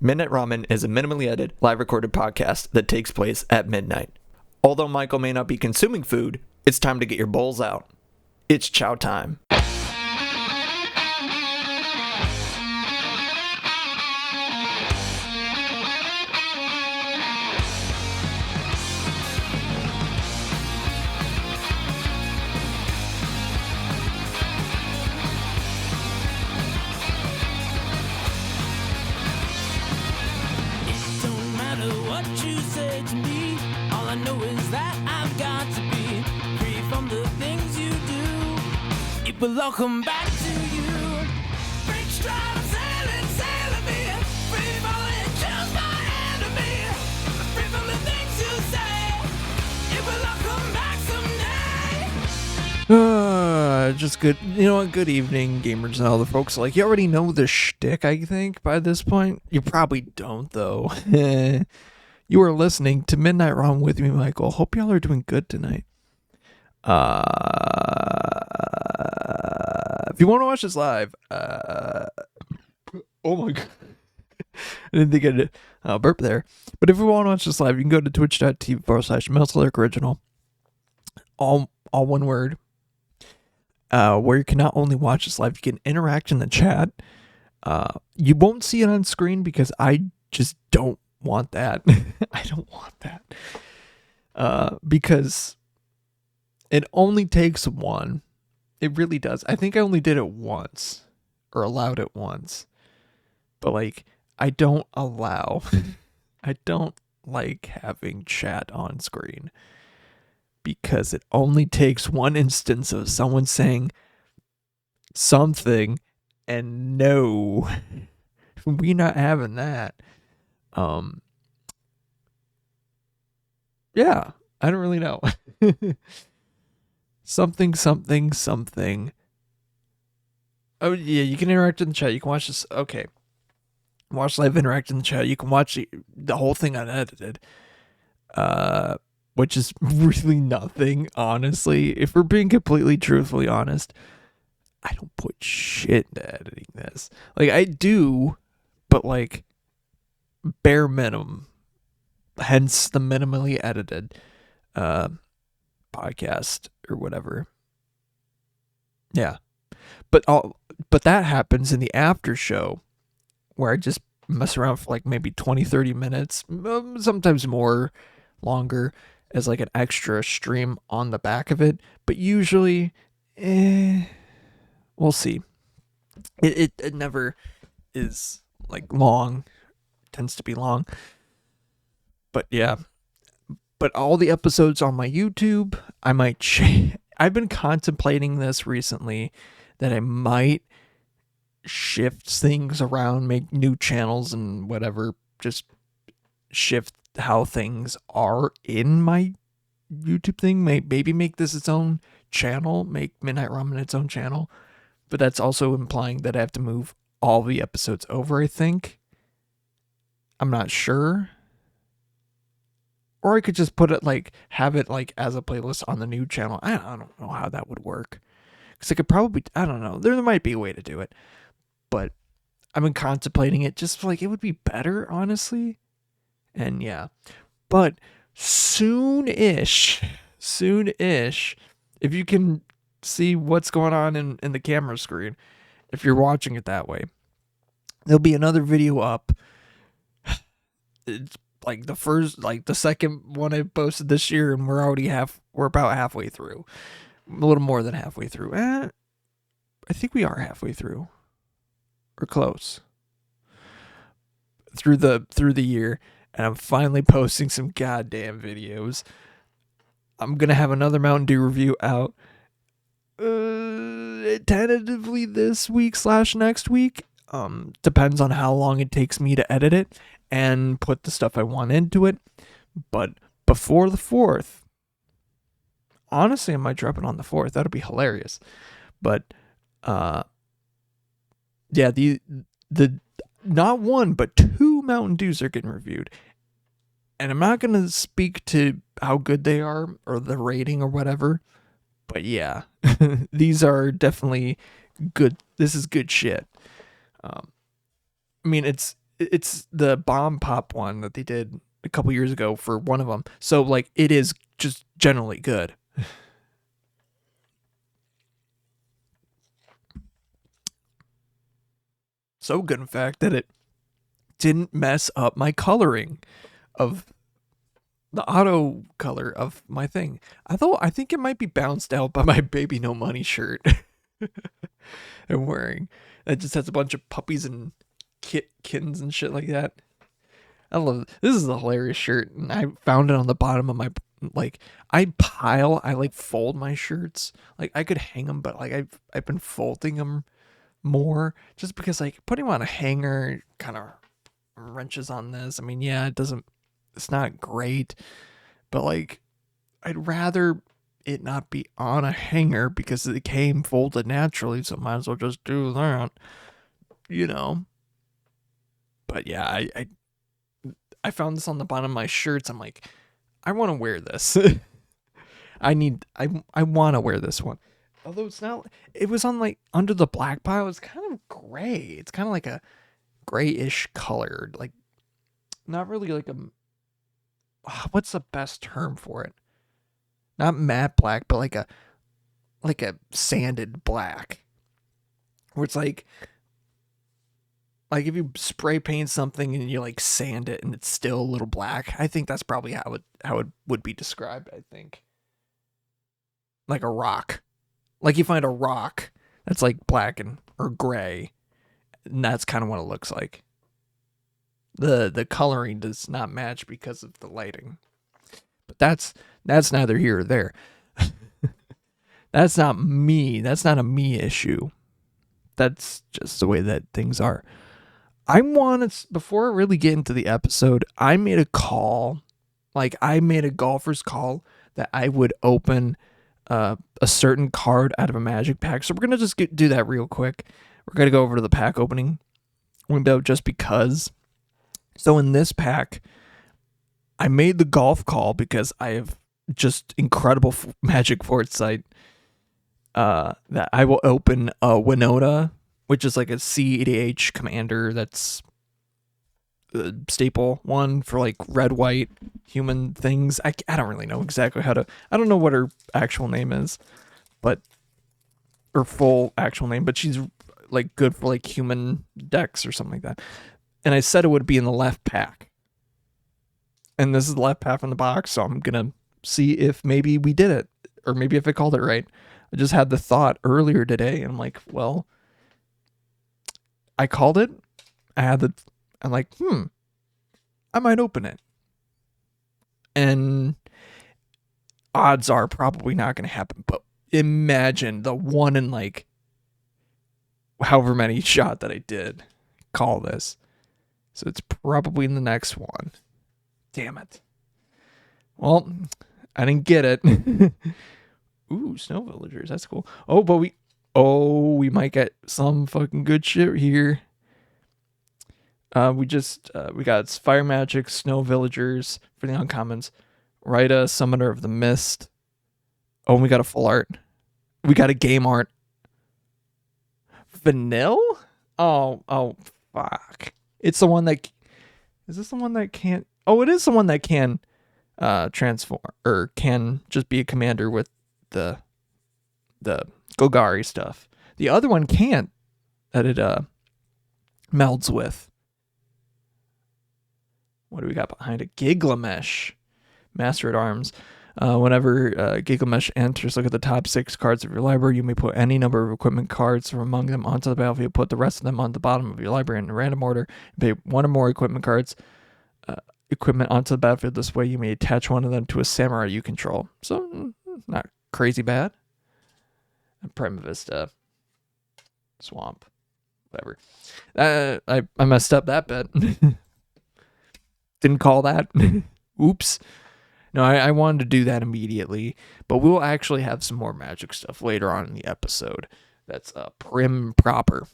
Midnight Ramen is a minimally edited, live recorded podcast that takes place at midnight. Although Michael may not be consuming food, it's time to get your bowls out. It's chow time. But I'll come back to you. Break stride, sailing me. Free falling, just my enemy. Free from the things you say. It will all come back someday. Just good. You know what? Good evening, gamers and all the folks. Like, you already know the shtick, I think, by this point. You probably don't, though. You are listening to Midnight Ramen with me, Michael. Hope y'all are doing good tonight. If you want to watch this live, oh my god, I didn't think I'd burp there. But if you want to watch this live, you can go to twitch.tv/MeltSlick all one word, where you can not only watch this live, you can interact in the chat. You won't see it on screen because I just don't want that. I don't want that. Because it only takes one. It really does. I think I only did it once, or allowed it once. But, like, I don't allow, I don't like having chat on screen. Because it only takes one instance of someone saying something, and no, we not having that. Yeah, I don't really know. Something. Oh, yeah, you can interact in the chat. You can watch this. Okay. Watch live, interact in the chat. You can watch the whole thing unedited. Which is really nothing, honestly. If we're being completely truthfully honest, I don't put shit into editing this. Like, I do, but, like, bare minimum. Hence the minimally edited podcast or whatever. Yeah. But that happens in the after show where I just mess around for like maybe 20-30 minutes, sometimes more, longer, as like an extra stream on the back of it. But usually we'll see. It never is like long. It tends to be long. But yeah. But all the episodes on my YouTube, I might change. I've been contemplating this recently, that I might shift things around, make new channels and whatever, just shift how things are in my YouTube thing. Maybe make this its own channel, make Midnight Ramen its own channel. But that's also implying that I have to move all the episodes over, I think. I'm not sure. Or I could just put it like, have it like as a playlist on the new channel. I don't know how that would work. Because I could probably, I don't know. There might be a way to do it. But I've been contemplating it. Just like, it would be better, honestly. And yeah. But soon-ish, if you can see what's going on in the camera screen, if you're watching it that way, there'll be another video up. It's like the second one I posted this year, and we're about halfway through. A little more than halfway through. I think we are halfway through. Or close. Through the year, and I'm finally posting some goddamn videos. I'm gonna have another Mountain Dew review out tentatively this week / next week. Depends on how long it takes me to edit it and put the stuff I want into it. But before the 4th, honestly, I might drop it on the 4th. That'll be hilarious. But yeah, the not one but 2 Mountain Dews are getting reviewed. And I'm not going to speak to how good they are or the rating or whatever. But yeah, these are definitely good. This is good shit. I mean, it's it's the bomb pop one that they did a couple years ago for one of them. So like it is just generally good. So good, in fact, that it didn't mess up my coloring of the auto color of my thing. I think it might be bounced out by my baby no money shirt I'm wearing. It just has a bunch of puppies and kittens and shit like that. I love it. This is a hilarious shirt, and I found it on the bottom of my like. I fold my shirts. Like I could hang them, but like I've been folding them more just because like putting them on a hanger kind of wrenches on this. I mean, yeah, it's not great, but like I'd rather it not be on a hanger because it came folded naturally, so might as well just do that, you know. But yeah, I found this on the bottom of my shirts. I'm like, I want to wear this. I want to wear this one. Although it was on like under the black pile. It's kind of gray. It's kind of like a grayish color. Like not really like what's the best term for it? Not matte black, but like a sanded black. Where it's like if you spray paint something and you like sand it and it's still a little black. I think that's probably how it would be described, I think. Like a rock. Like you find a rock that's like black or gray, and that's kind of what it looks like. The coloring does not match because of the lighting. But that's neither here or there. That's not me. That's not a me issue. That's just the way that things are. Before I really get into the episode, I made a call. Like I made a golfer's call that I would open a certain card out of a magic pack. So we're going to just do that real quick. We're going to go over to the pack opening window just because. So in this pack, I made the golf call because I have just incredible magic foresight that I will open a Winota, which is like a C80H commander that's the staple one for like red, white human things. I don't really know exactly I don't know what her actual name is, but her full actual name, but she's like good for like human decks or something like that. And I said it would be in the left pack. And this is the left pack in the box, so I'm going to see if maybe we did it, or maybe if I called it right. I just had the thought earlier today, and I'm like, well, I called it. I'm like, I might open it. And odds are probably not going to happen, but imagine the one in like however many shot that I did call this. So it's probably in the next one. Damn it. Well, I didn't get it. Ooh, snow villagers. That's cool. Oh, but we might get some fucking good shit here. We got fire magic, snow villagers for the uncommons. Rita, summoner of the mist. Oh, and we got a full art. We got a game art. Vanille? Oh, fuck. It's the one that... Is this the one that can't... Oh, it is the one that can transform, or can just be a commander with the Golgari stuff. The other one can't, that it melds with. What do we got behind it? Giglamesh, Master at Arms. Whenever Giglamesh enters, look at the top 6 cards of your library. You may put any number of equipment cards from among them onto the battlefield. Put the rest of them on the bottom of your library in a random order. Pay one or more equipment cards, equipment onto the battlefield. This way, you may attach one of them to a samurai you control. So, not crazy bad. Prima Vista, Swamp, whatever. I messed up that bit. Didn't call that. Oops. No, I wanted to do that immediately, but we'll actually have some more magic stuff later on in the episode. That's prim proper.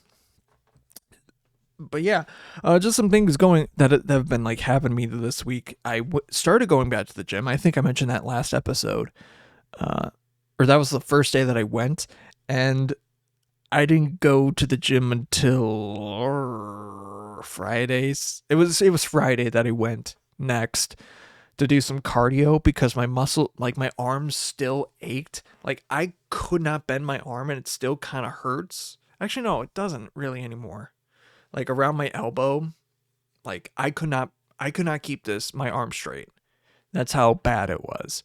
But yeah, just some things that have been like happening to me this week. I started going back to the gym. I think I mentioned that last episode, or that was the first day that I went, and I didn't go to the gym until or Fridays. It was Friday that I went next to do some cardio because my muscle, like my arms still ached. Like I could not bend my arm and it still kind of hurts. Actually, no, it doesn't really anymore. Like around my elbow, like I could not keep my arm straight. That's how bad it was.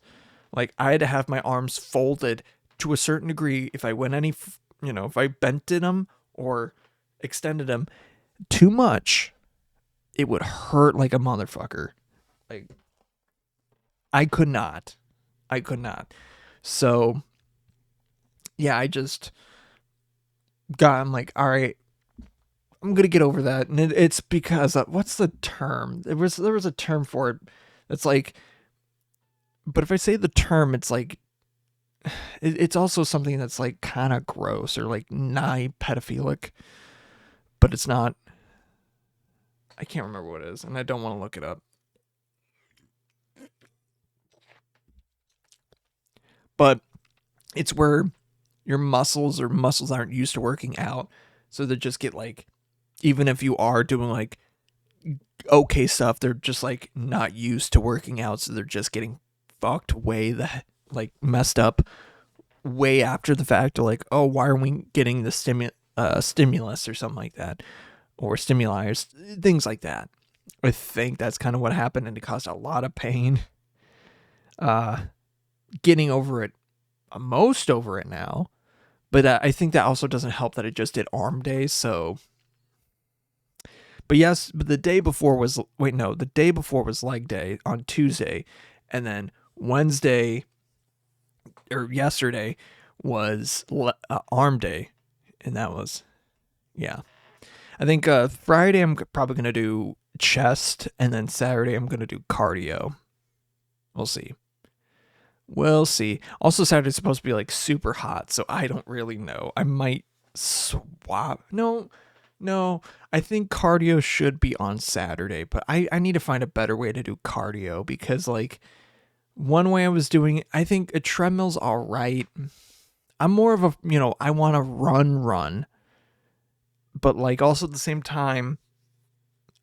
Like I had to have my arms folded to a certain degree. If I went if I bent them or extended them too much, it would hurt like a motherfucker. Like I could not. So yeah, I'm like, all right, I'm gonna get over that. And it's because what's the term? There was a term for it. It's like, but if I say the term, it's like, it's also something that's like kind of gross or like nigh pedophilic, but it's not. I can't remember what it is, and I don't want to look it up. But it's where your muscles aren't used to working out, so they just get like, even if you are doing like okay stuff, they're just like not used to working out, so they're just getting fucked messed up way after the fact. Or like, oh, why are we getting the stimulus or something like that, or stimuli or things like that. I think that's kind of what happened, and it caused a lot of pain. Getting over it, most over it now, but I think that also doesn't help that I just did arm day. So, but the day before was leg day on Tuesday, and then Wednesday or yesterday was arm day, and that was, yeah. I think Friday I'm probably gonna do chest, and then Saturday I'm gonna do cardio. We'll see. Also, Saturday's supposed to be like super hot, so I don't really know. I might swap. No. I think cardio should be on Saturday, but I need to find a better way to do cardio, because like one way I was doing it, I think a treadmill's all right. I'm more of a, I want to run, but like also at the same time,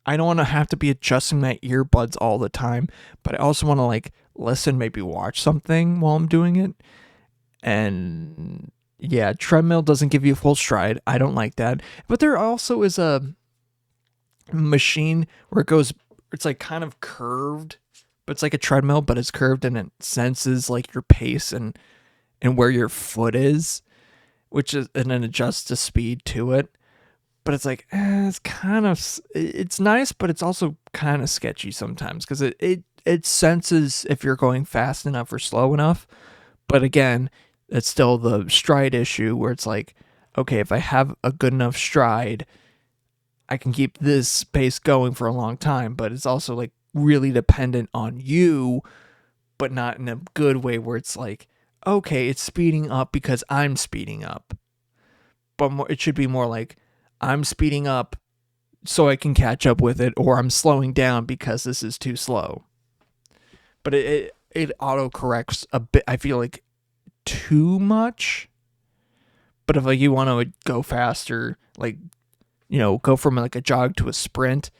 I don't want to have to be adjusting my earbuds all the time, but I also want to like listen, maybe watch something while I'm doing it. And yeah, treadmill doesn't give you full stride. I don't like that. But there also is a machine where it's like kind of curved, but it's like a treadmill, but it's curved, and it senses like your pace and where your foot is, and then adjusts the speed to it. But it's like, it's nice, but it's also kind of sketchy sometimes, because it senses if you're going fast enough or slow enough. But again, it's still the stride issue where it's like, okay, if I have a good enough stride, I can keep this pace going for a long time. But it's also like really dependent on you, but not in a good way where it's like, okay, it's speeding up because I'm speeding up. But it should be more like, I'm speeding up so I can catch up with it, or I'm slowing down because this is too slow. But it auto corrects a bit, I feel like, too much. But if like you want to go faster, like, go from like a jog to a sprint,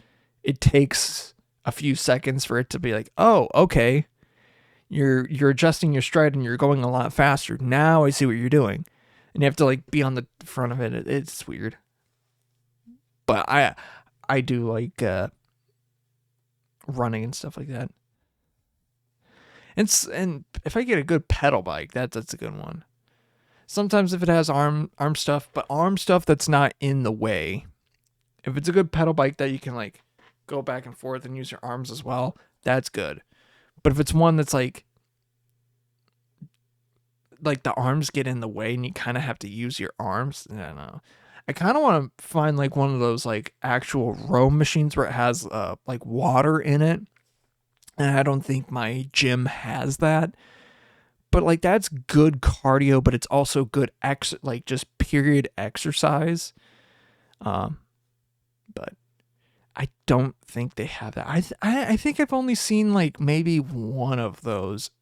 it takes a few seconds for it to be like, oh, okay, you're adjusting your stride and you're going a lot faster. Now I see what you're doing. And you have to like be on the front of it. It's weird. But I do like running and stuff like that. And if I get a good pedal bike, that's a good one. Sometimes if it has arm stuff, but arm stuff that's not in the way. If it's a good pedal bike that you can like go back and forth and use your arms as well, that's good. But if it's one that's like the arms get in the way and you kind of have to use your arms, I don't know. I kind of want to find like one of those like actual row machines where it has like water in it. And I don't think my gym has that. But like that's good cardio, but it's also good like just period exercise. But I don't think they have that. I think I've only seen like maybe one of those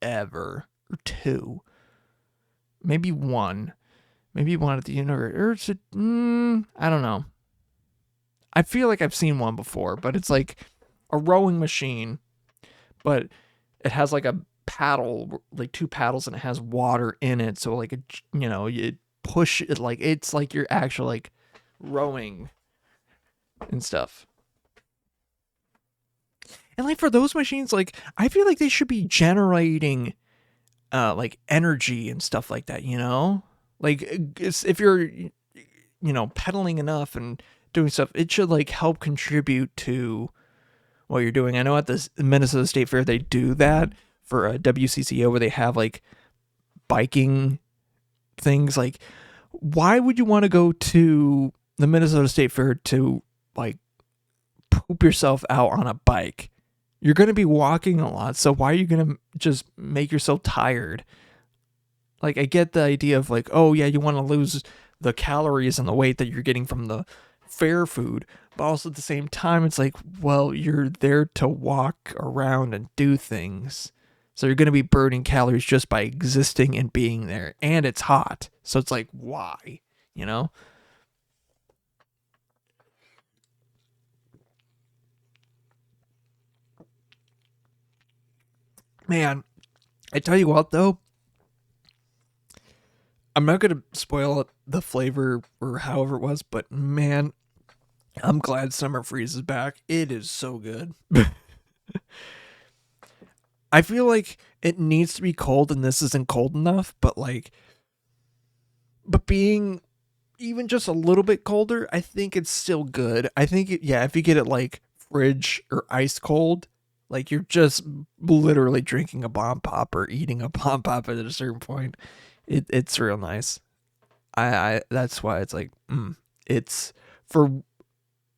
ever, or two. Maybe one at the university, or I don't know. I feel like I've seen one before, but it's like a rowing machine, but it has like a paddle, like two paddles, and it has water in it. So like, you push it, like it's like you're actually like rowing and stuff. And like for those machines, like I feel like they should be generating like energy and stuff like that, like if you're pedaling enough and doing stuff, it should like help contribute to what you're doing. I know at the Minnesota State Fair they do that for a WCCO, where they have like biking things. Like, why would you want to go to the Minnesota State Fair to like poop yourself out on a bike? You're going to be walking a lot, so why are you going to just make yourself tired? Like, I get the idea of like, oh yeah, you want to lose the calories and the weight that you're getting from the fair food, but also at the same time, it's like, well, you're there to walk around and do things. So you're going to be burning calories just by existing and being there. And it's hot. So it's like, why? Man, I tell you what, though. I'm not going to spoil the flavor or however it was, but man, I'm glad Summer Freeze is back. It is so good. I feel like it needs to be cold, and this isn't cold enough, but being even just a little bit colder, I think it's still good. I think, if you get it like fridge or ice cold, like you're just literally drinking a bomb pop or eating a bomb pop at a certain point. It's real nice. I that's why it's like, it's for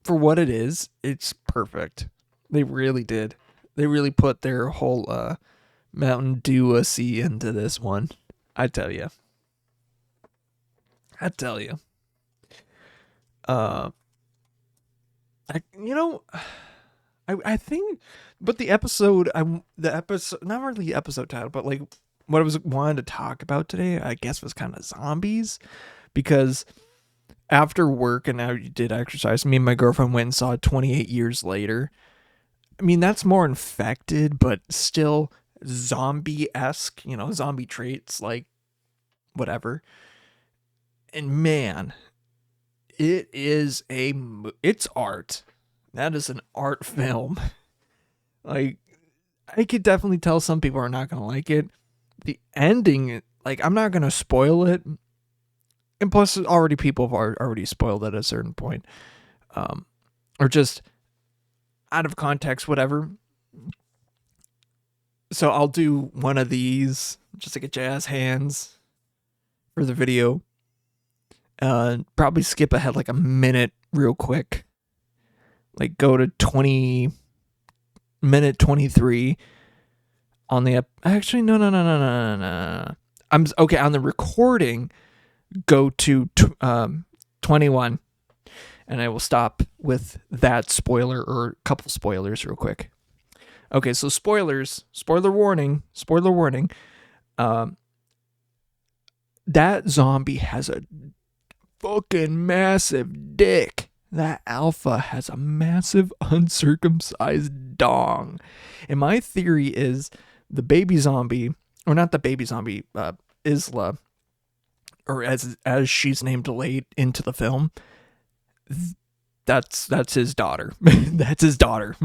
what it is, it's perfect. They really did. They really put their whole Mountain Dew-a-sea into this one. I tell you. I think, but the episode, not really the episode title, but like what I was wanting to talk about today, I guess, was kind of zombies, because after work and I did exercise, me and my girlfriend went and saw it 28 years later. I mean, that's more infected, but still zombie-esque, zombie traits, like whatever. And man, it's art. That is an art film. Like, I could definitely tell some people are not going to like it. The ending, like, I'm not going to spoil it. And plus, already people have already spoiled it at a certain point. Or just out of context, whatever. So I'll do one of these, just like a jazz hands for the video. Probably skip ahead like a minute real quick. Like go to minute 23 on the actually no. I'm okay on the recording. Go to 21, and I will stop with that spoiler or a couple spoilers real quick. Okay, so spoiler warning. That zombie has a fucking massive dick. That alpha has a massive uncircumcised dong. And my theory is the baby zombie, or not the baby zombie, Isla, or as she's named late into the film, that's his daughter. That's his daughter.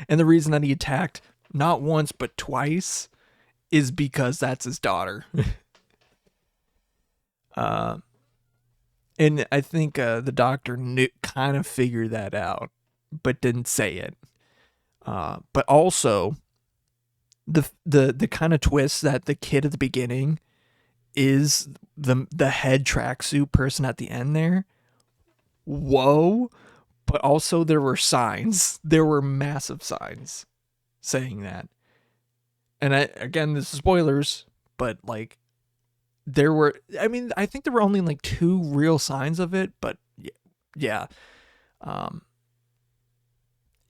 And the reason that he attacked not once but twice is because that's his daughter. And I think the doctor kind of figured that out, but didn't say it. But also, the kind of twist that the kid at the beginning is the head tracksuit person at the end there. Whoa. But also there were signs. There were massive signs saying that. And again, this is spoilers, but like I think there were only like 2 real signs of it, but yeah.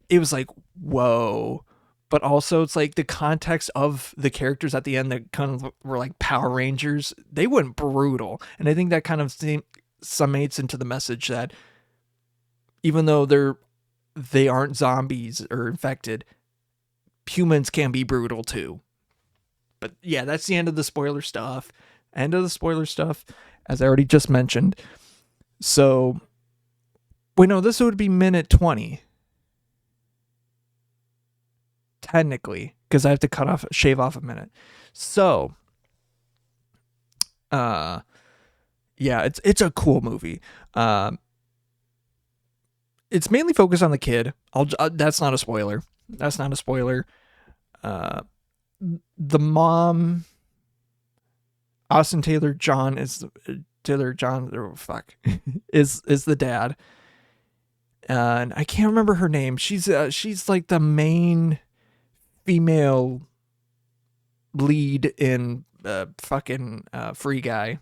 It was like, whoa. But also it's like the context of the characters at the end that kind of were like Power Rangers, they went brutal. And I think that kind of summates into the message that even though they aren't zombies or infected, humans can be brutal too. But yeah, that's the end of the spoiler stuff. End of the spoiler stuff, as I already just mentioned. So, wait, no, this would be minute 20. Technically, because I have to shave off a minute. So, yeah, it's a cool movie. It's mainly focused on the kid. That's not a spoiler. That's not a spoiler. The mom, Austin Taylor John is is the dad, and I can't remember her name. She's like the main female lead in Free Guy.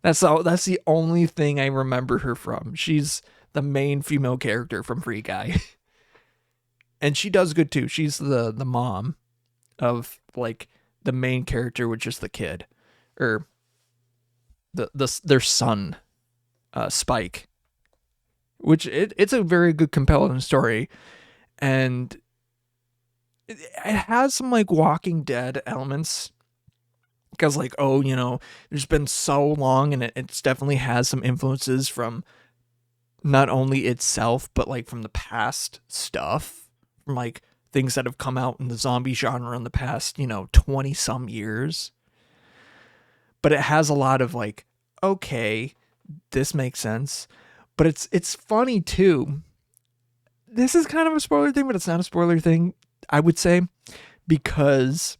That's the only thing I remember her from. She's the main female character from Free Guy. And she does good too. She's the mom of like the main character, which is the kid, or their son, Spike. Which it's a very good, compelling story, and it has some like Walking Dead elements. Because like, oh, there's been so long, and it's definitely has some influences from not only itself, but like from the past stuff, from like things that have come out in the zombie genre in the past, 20 some years. But it has a lot of like, okay, this makes sense. But it's funny too. This is kind of a spoiler thing, but it's not a spoiler thing, I would say, because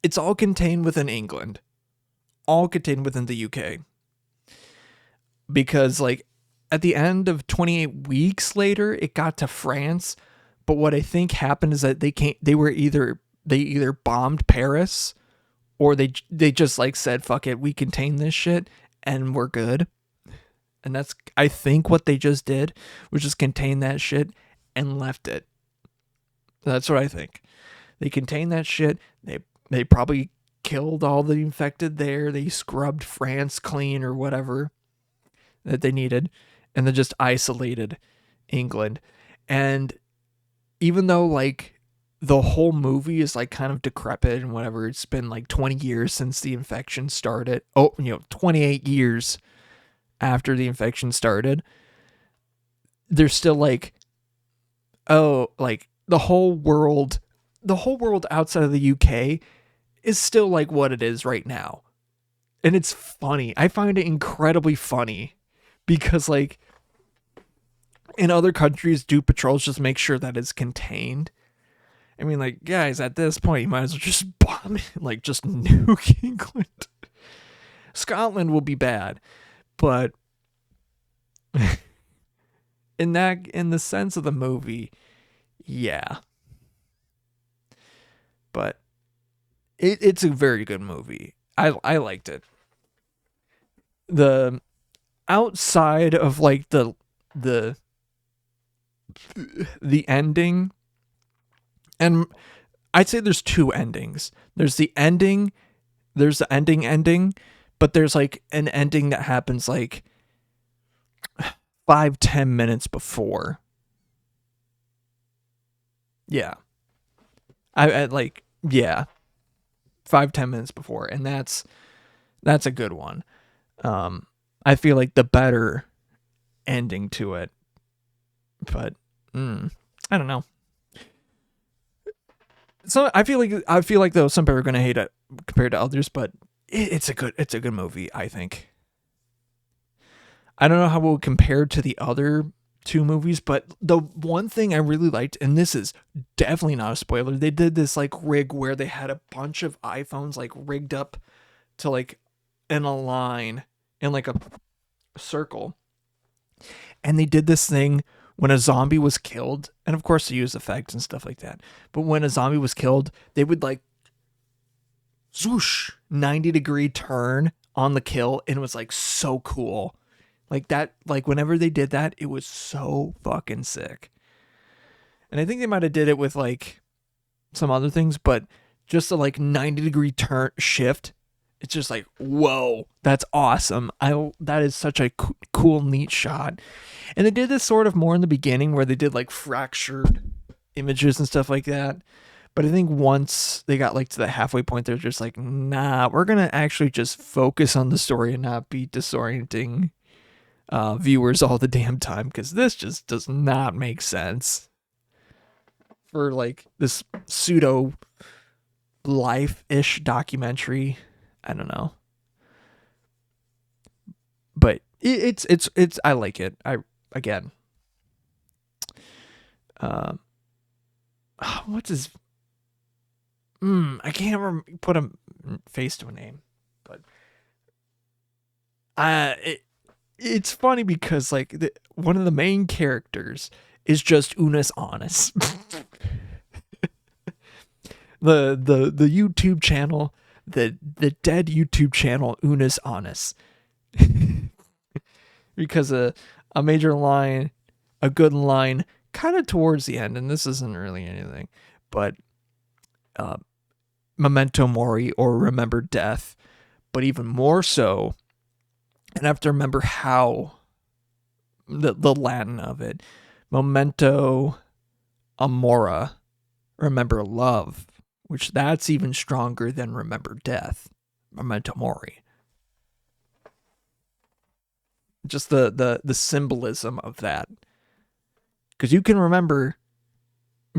it's all contained within England, all contained within the UK. Because like at the end of 28 weeks later, it got to France. But what I think happened is that they either bombed Paris, or they just like said, fuck it, we contain this shit and we're good. And that's, I think, what they just did, was just contain that shit and left it. That's what I think. They contained that shit. They probably killed all the infected there. They scrubbed France clean or whatever that they needed, and then just isolated England. And even though like the whole movie is like kind of decrepit and whatever, it's been like 20 years since the infection started. 28 years after the infection started. There's still like, like the whole world outside of the UK is still like what it is right now. And it's funny. I find it incredibly funny because like in other countries, do patrols just make sure that it's contained. I mean, like, guys, at this point, you might as well just bomb it, like just nuke England. Scotland will be bad, but in the sense of the movie, yeah. But it's a very good movie. I liked it. The outside of like the ending, and I'd say there's two endings. There's the ending, there's the ending, but there's like an ending that happens like 5-10 minutes before. Yeah. I like, yeah. 5-10 minutes before, and that's a good one. I feel like the better ending to it, but I don't know. So I feel like though some people are gonna hate it compared to others, but it's a good movie, I think. I don't know how it will compare to the other two movies, but the one thing I really liked, and this is definitely not a spoiler, they did this like rig where they had a bunch of iPhones like rigged up to like in a line in like a circle, and they did this thing when a zombie was killed, and of course they use effects and stuff like that, but when a zombie was killed, they would like swoosh 90-degree turn on the kill, and it was like so cool. Like that, like whenever they did that, it was so fucking sick. And I think they might have did it with like some other things, but just a like 90-degree turn shift It's just like, whoa, that's awesome. That is such a cool, neat shot. And they did this sort of more in the beginning where they did like fractured images and stuff like that. But I think once they got like to the halfway point, they're just like, nah, we're going to actually just focus on the story and not be disorienting viewers all the damn time, because this just does not make sense for like this pseudo life-ish documentary. I don't know, but it's I like it. Again, what's his I can't put a face to a name, but it's funny because like one of the main characters is just Unis Honest. the YouTube channel, the dead YouTube channel Unis Honest. Because a major line, a good line, kind of towards the end, and this isn't really anything, but Memento Mori, or Remember Death, but even more so, and I have to remember how the Latin of it, Memento Amora, remember love, which that's even stronger than Remember Death, Memento Mori. Just the symbolism of that, because you can remember,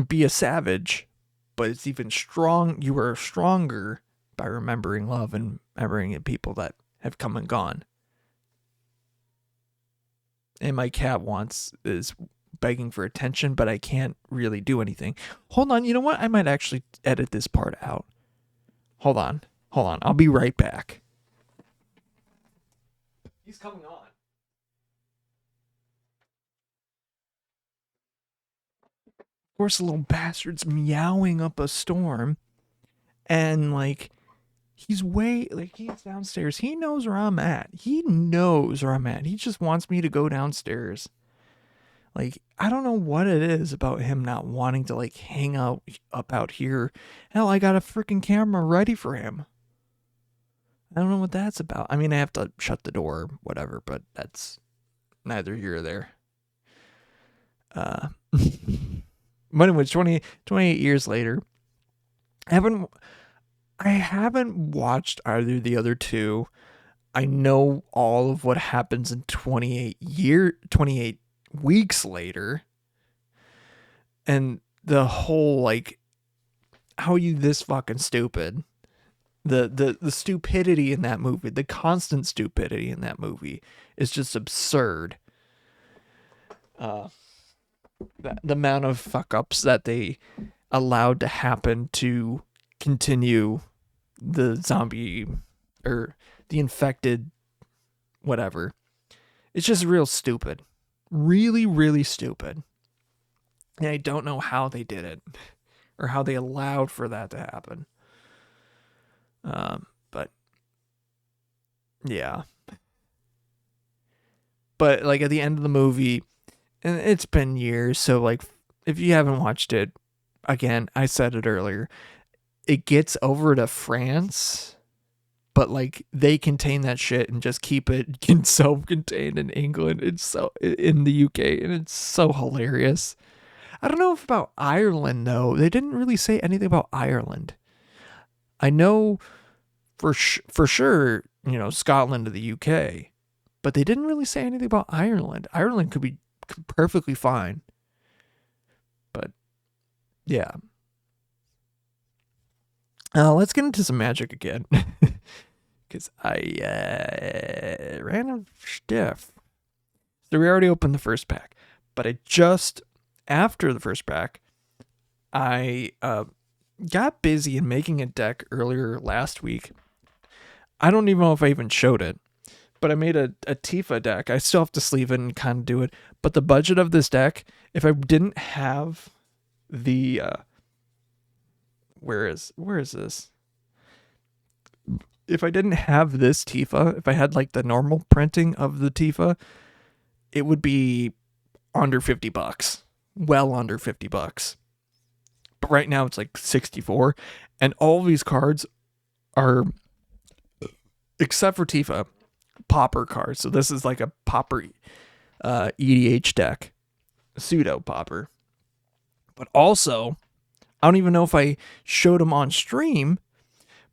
be a savage, but it's even strong. You are stronger by remembering love and remembering people that have come and gone. And my cat is begging for attention, but I can't really do anything. Hold on, you know what? I might actually edit this part out. Hold on. I'll be right back. He's coming on. Of course, the little bastard's meowing up a storm, and like he's downstairs. He knows where I'm at. He just wants me to go downstairs. Like, I don't know what it is about him not wanting to like hang out here. Hell, I got a freaking camera ready for him. I don't know what that's about. I mean, I have to shut the door, whatever, but that's neither here or there. But anyway, 28 years later, I haven't watched either of the other two. I know all of what happens in 28 weeks later. And the whole, like, how are you this fucking stupid? The stupidity in that movie, the constant stupidity in that movie is just absurd. The amount of fuck ups that they allowed to happen to continue the zombie or the infected whatever. It's just real stupid. Really, really stupid. And I don't know how they did it or how they allowed for that to happen. But yeah. But like at the end of the movie, and it's been years, so like if you haven't watched it, again, I said it earlier, it gets over to France, but like they contain that shit and just keep it self-contained in England. It's so in the UK, and it's so hilarious. I don't know if about Ireland though. They didn't really say anything about Ireland. I know for sure, you know, Scotland to the UK, but they didn't really say anything about Ireland. Ireland could be perfectly fine, but yeah. Let's get into some magic again, because I ran out of stuff. So we already opened the first pack, but after the first pack, I got busy in making a deck earlier last week. I don't even know if I even showed it, but I made a Tifa deck. I still have to sleeve it and kind of do it. But the budget of this deck, if I didn't have the where is this? If I didn't have this Tifa, if I had like the normal printing of the Tifa, it would be under $50. Well under $50. But right now it's like 64, and all of these cards are except for Tifa, Popper card. So this is like a Popper EDH deck, pseudo Popper. But also, I don't even know if I showed them on stream,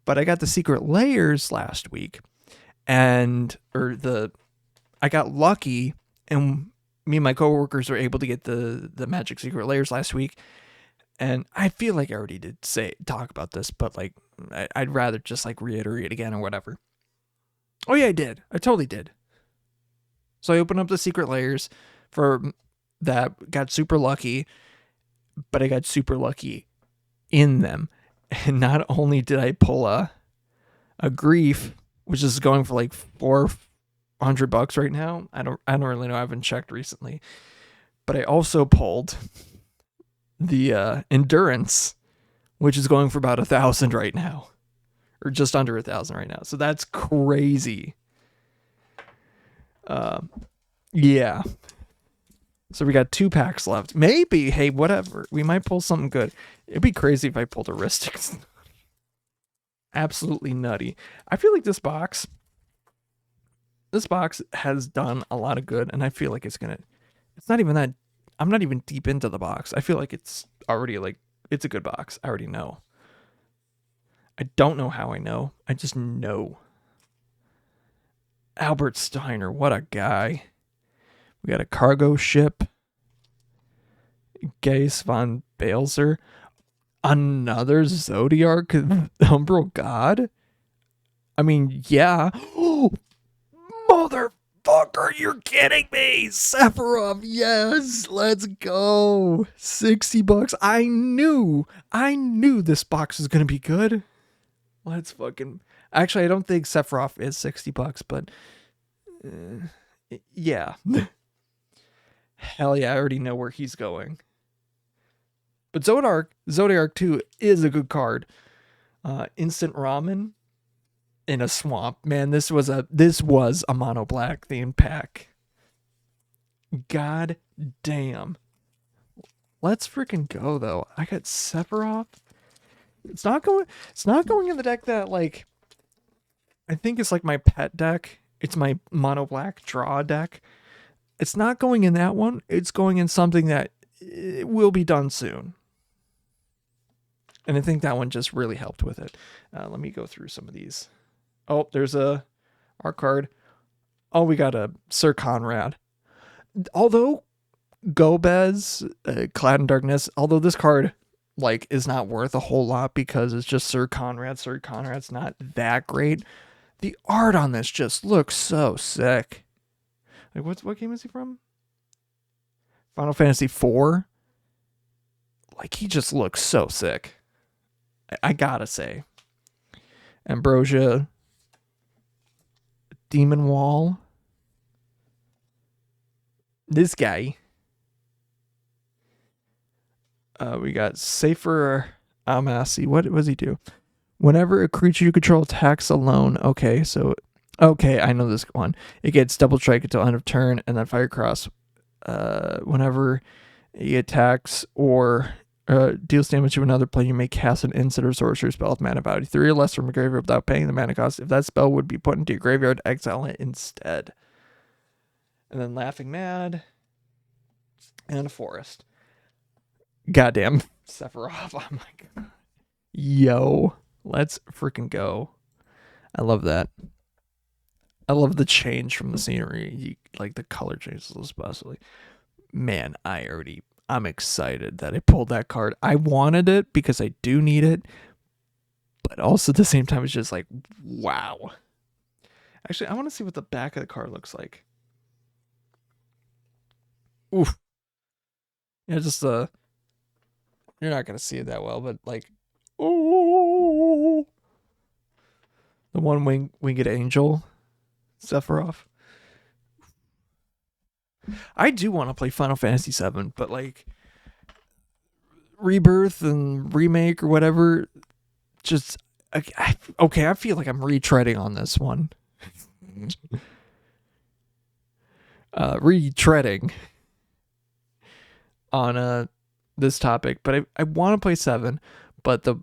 but I got the secret layers last week, I got lucky, and me and my coworkers were able to get the magic secret layers last week. And I feel like I already did talk about this, but like I'd rather just like reiterate again or whatever. Oh yeah, I did. I totally did. So I opened up the secret layers for that, got super lucky, but I got super lucky in them. And not only did I pull a grief, which is going for like $400 right now. I don't really know. I haven't checked recently. But I also pulled the endurance, which is going for about 1,000 right now, or just under 1,000 right now. So that's crazy. Yeah. So we got 2 packs left. Maybe, hey, whatever. We might pull something good. It'd be crazy if I pulled a Ristix. Absolutely nutty. I feel like this box has done a lot of good, and I feel like it's not even that, I'm not even deep into the box. I feel like it's already like, it's a good box. I already know. I don't know how I know. I just know. Albert Steiner, what a guy. We got a cargo ship. Gaius von Balzer. Another Zodiark Umbral God? I mean, yeah. Motherfucker, you're kidding me! Sephiroth, yes! Let's go! $60. I knew this box was gonna be good. Let's fucking... Actually, I don't think Sephiroth is $60, but... yeah. Hell yeah, I already know where he's going. But Zodiark 2 is a good card. Instant Ramen in a swamp. Man, this was a mono black themed pack. God damn. Let's freaking go though. I got Sephiroth. It's not going in the deck that like I think it's like my pet deck. It's my mono black draw deck. It's not going in that one. It's going in something that it will be done soon. And I think that one just really helped with it. Let me go through some of these. Oh, there's our card. Oh, we got a Sir Conrad. Although Gobez, Clad in Darkness, although this card like is not worth a whole lot because it's just Sir Conrad. Sir Conrad's not that great. The art on this just looks so sick. Like what game is he from? Final Fantasy IV. Like he just looks so sick. I gotta say. Ambrosia. Demon Wall. This guy. We got Safer Amasi. What does he do? Whenever a creature you control attacks alone. Okay, I know this one. It gets double strike until end of turn, and then fire cross. Whenever he attacks or deals damage to another player, you may cast an instant or sorcery spell with mana value 3 or less from a graveyard without paying the mana cost. If that spell would be put into your graveyard, exile it instead. And then Laughing Mad. And a Forest. Goddamn. Sephiroth. Oh my god. Yo. Let's freaking go. I love that. I love the change from the scenery. Like the color changes especially. Man, I'm excited that I pulled that card. I wanted it because I do need it. But also at the same time, it's just like, wow. Actually, I want to see what the back of the card looks like. Oof. Yeah, just you're not going to see it that well, but like, oh. The one winged angel. Sephiroth. I do want to play Final Fantasy VII, but like Rebirth and Remake or whatever, just okay. I feel like I'm retreading on this one. Retreading on this topic, but I want to play 7, but the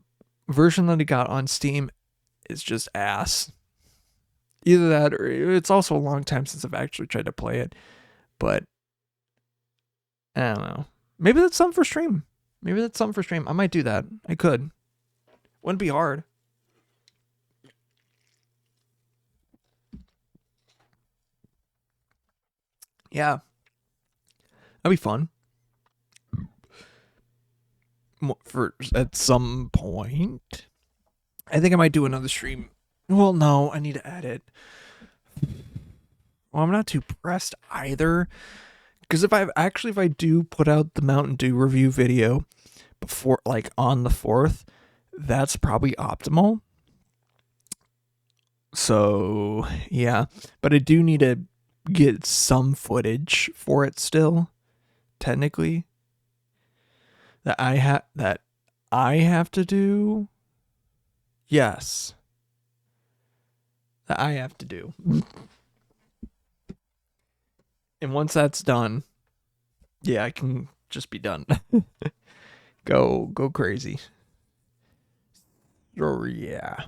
version that I got on Steam is just ass. Either that, or it's also a long time since I've actually tried to play it. But I don't know. Maybe that's something for stream. I might do that. I could. Wouldn't be hard. Yeah. That'd be fun. For at some point. I think I might do another stream. Well, no, I need to edit. Well, I'm not too pressed either. Because if I do put out the Mountain Dew review video before, like, on the 4th, that's probably optimal. So, yeah. But I do need to get some footage for it still, technically. That I have to do. Yes. That I have to do. And once that's done, yeah, I can just be done. Go crazy. Or yeah.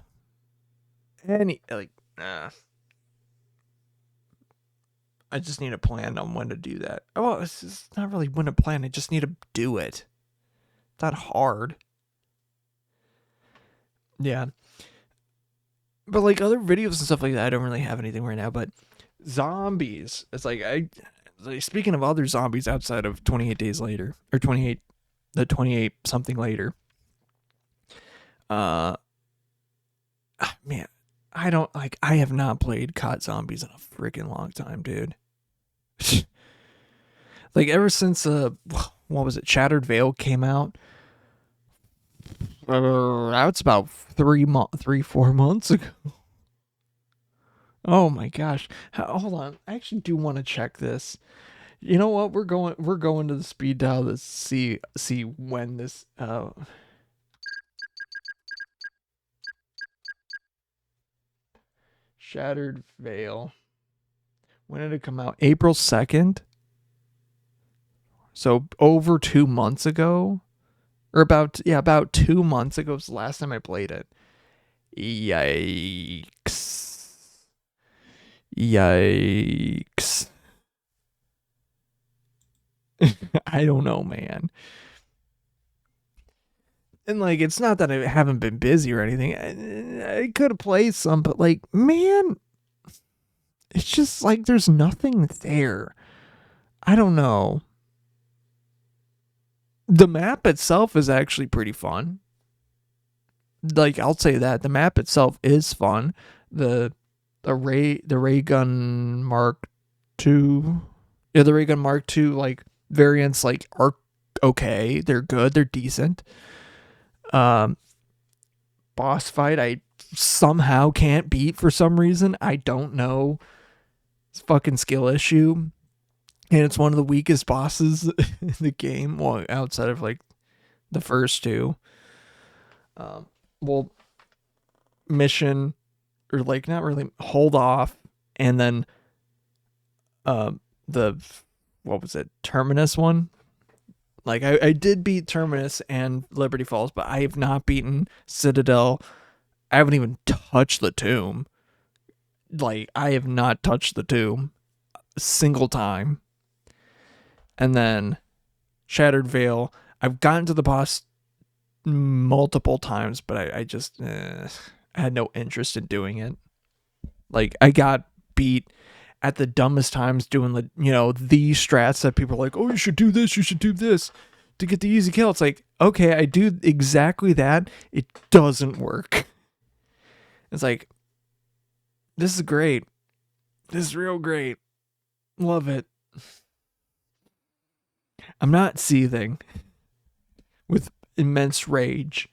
I just need a plan on when to do that. Oh, it's just not really when to plan. I just need to do it. It's not hard. Yeah. But like other videos and stuff like that, I don't really have anything right now. But zombies. It's like speaking of other zombies outside of 28 Days Later or 28 something later. Man, I have not played COD Zombies in a freaking long time, dude. Like ever since what was it? Shattered Veil came out. That's about 4 months ago. Oh my gosh. Hold on. I actually do want to check this. You know what? We're going to the speed dial to see when this Shattered Veil. When did it come out? April 2nd. So over 2 months ago. Or about 2 months ago was the last time I played it. Yikes. I don't know, man. And like, it's not that I haven't been busy or anything. I could have played some, but like, man, it's just like there's nothing there. I don't know. The map itself is actually pretty fun. Like, I'll say that the map itself is fun. The ray gun Mark II, yeah, the ray gun Mark II like variants like are okay. They're good. They're decent. Boss fight I somehow can't beat for some reason. I don't know. It's a fucking skill issue. And it's one of the weakest bosses in the game. Well, outside of like the first two. Well, mission or like not really hold off, and then the what was it? Terminus one? Like I did beat Terminus and Liberty Falls, but I have not beaten Citadel. I haven't even touched the tomb. Like I have not touched the tomb a single time. And then Shattered Veil, I've gotten to the boss multiple times, but I just I had no interest in doing it. Like I got beat at the dumbest times doing the the strats that people are like, oh, you should do this to get the easy kill. It's like, okay, I do exactly that. It doesn't work. It's like, this is great. This is real great. Love it. I'm not seething with immense rage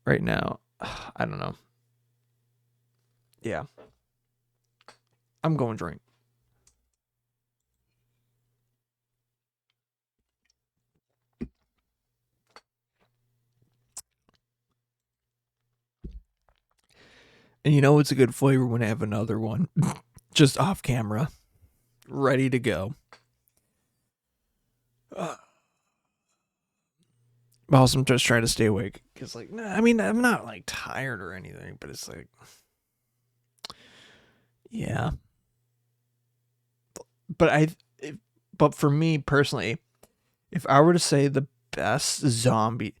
right now. I don't know. Yeah. I'm going drink. And you know it's a good flavor when I have another one. Just off camera. Ready to go. Also, I'm just trying to stay awake. Because, like, I mean, I'm not, like, tired or anything. But it's like, Yeah. But for me personally, if I were to say the best zombie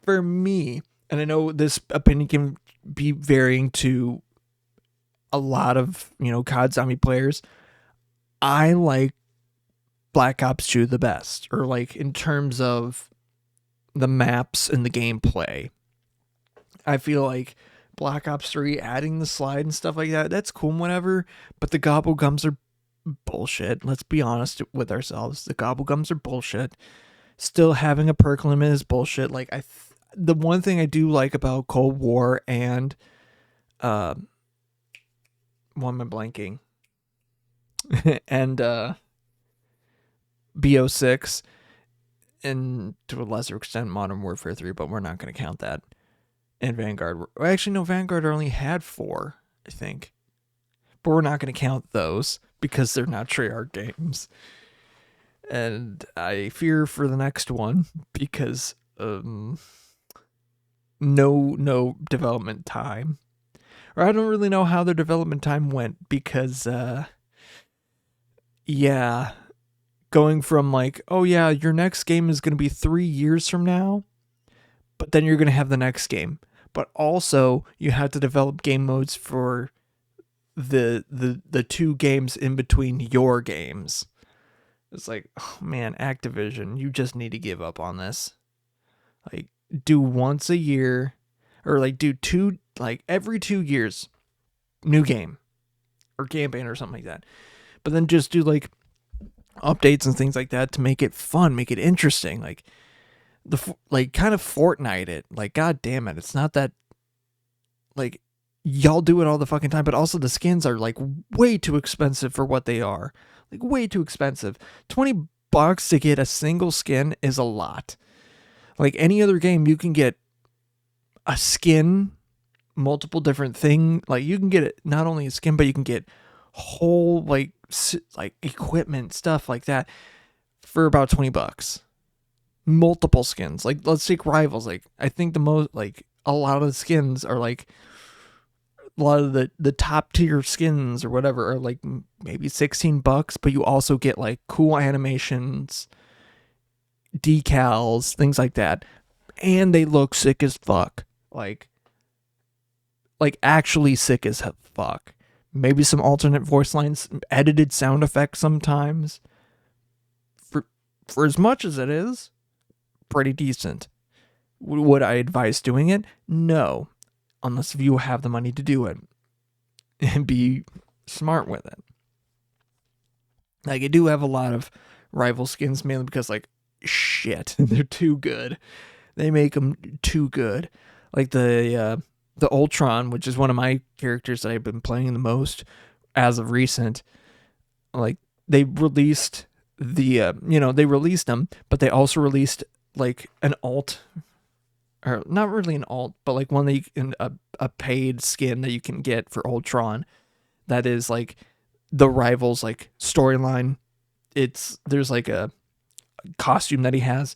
for me, and I know this opinion can be varying to a lot of, COD zombie players, I like Black Ops 2 the best, or like in terms of the maps and the gameplay. I feel like Black Ops 3 adding the slide and stuff like that, that's cool and whatever, but the gobblegums are bullshit. Let's be honest with ourselves. The gobblegums are bullshit. Still having a perk limit is bullshit. Like the one thing I do like about Cold War and what am I blanking? and BO6 and to a lesser extent Modern Warfare 3, but we're not going to count that. And Vanguard. Actually, no, Vanguard only had 4, I think. But we're not going to count those because they're not Treyarch games. And I fear for the next one because no development time. Or I don't really know how the development time went because, going from like, oh yeah, your next game is going to be 3 years from now, but then you're going to have the next game. But also you have to develop game modes for the 2 games in between your games. It's like, oh man, Activision, you just need to give up on this. Like, do once a year, or like do every 2 years, new game or campaign or something like that. But then just do like updates and things like that to make it fun, make it interesting. Like kind of Fortnite it. Like, god damn it, it's not that, like, y'all do it all the fucking time, but also the skins are like way too expensive for what they are. Like, way too expensive. $20 to get a single skin is a lot. Like any other game, you can get a skin, multiple different things. Like, you can get it, not only a skin, but you can get whole like equipment, stuff like that for about $20. Multiple skins. Like, let's take Rivals. Like, I think the most, like, a lot of the skins are like, a lot of the top tier skins or whatever are like maybe $16, but you also get like cool animations, decals, things like that, and they look sick as fuck. Like actually sick as fuck. Maybe some alternate voice lines, edited sound effects sometimes. For as much as it is, pretty decent. Would I advise doing it? No. Unless if you have the money to do it and be smart with it. Like, I do have a lot of rival skins, mainly because, like, shit, they're too good. They make them too good. Like the Ultron, which is one of my characters that I've been playing the most as of recent. Like, they released they released them, but they also released like an alt. Or not really an alt, but like one that you can, a paid skin that you can get for Ultron. That is like the Rivals like storyline. There's like a costume that he has,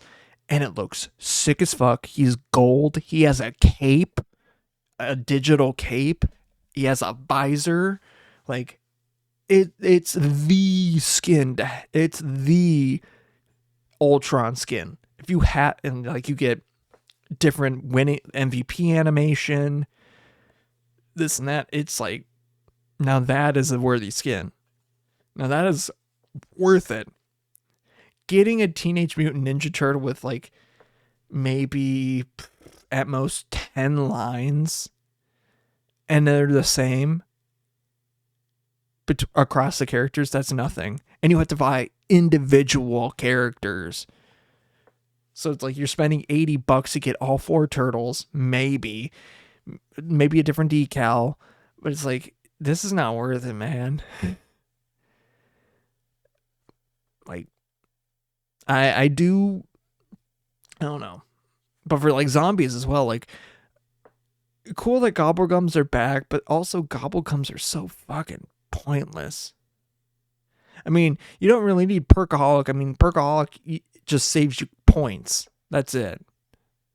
and it looks sick as fuck. He's gold. He has a cape, a digital cape. He has a visor. Like, it's the skin. It's the Ultron skin. If you have, and like you get different winning MVP animation, this and that. It's like, now that is a worthy skin. Now that is worth it. Getting a Teenage Mutant Ninja Turtle with like maybe at most 10 lines and they're the same across the characters, that's nothing. And you have to buy individual characters. So it's like you're spending $80 to get all 4 turtles, maybe a different decal, but it's like, this is not worth it, man. Like, I don't know. But for like zombies as well, like, cool that gobblegums are back, but also gobblegums are so fucking pointless. I mean, you don't really need Perkaholic. I mean, Perkaholic just saves you points. That's it.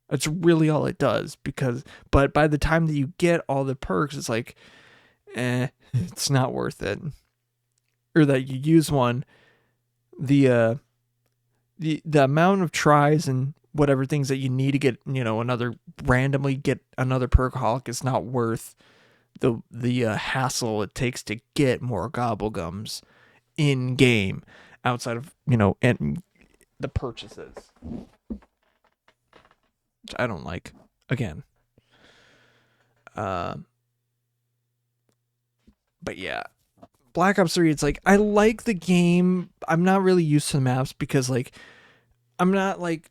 That's really all it does. But by the time that you get all the perks, it's like, it's not worth it. Or that you use one, the amount of tries and whatever things that you need to get, randomly get another perkaholic is not worth the hassle it takes to get more gobblegums in game outside of, and the purchases, which I don't like. Again. But yeah, Black Ops 3, it's like, I like the game. I'm not really used to the maps because, like, I'm not, like,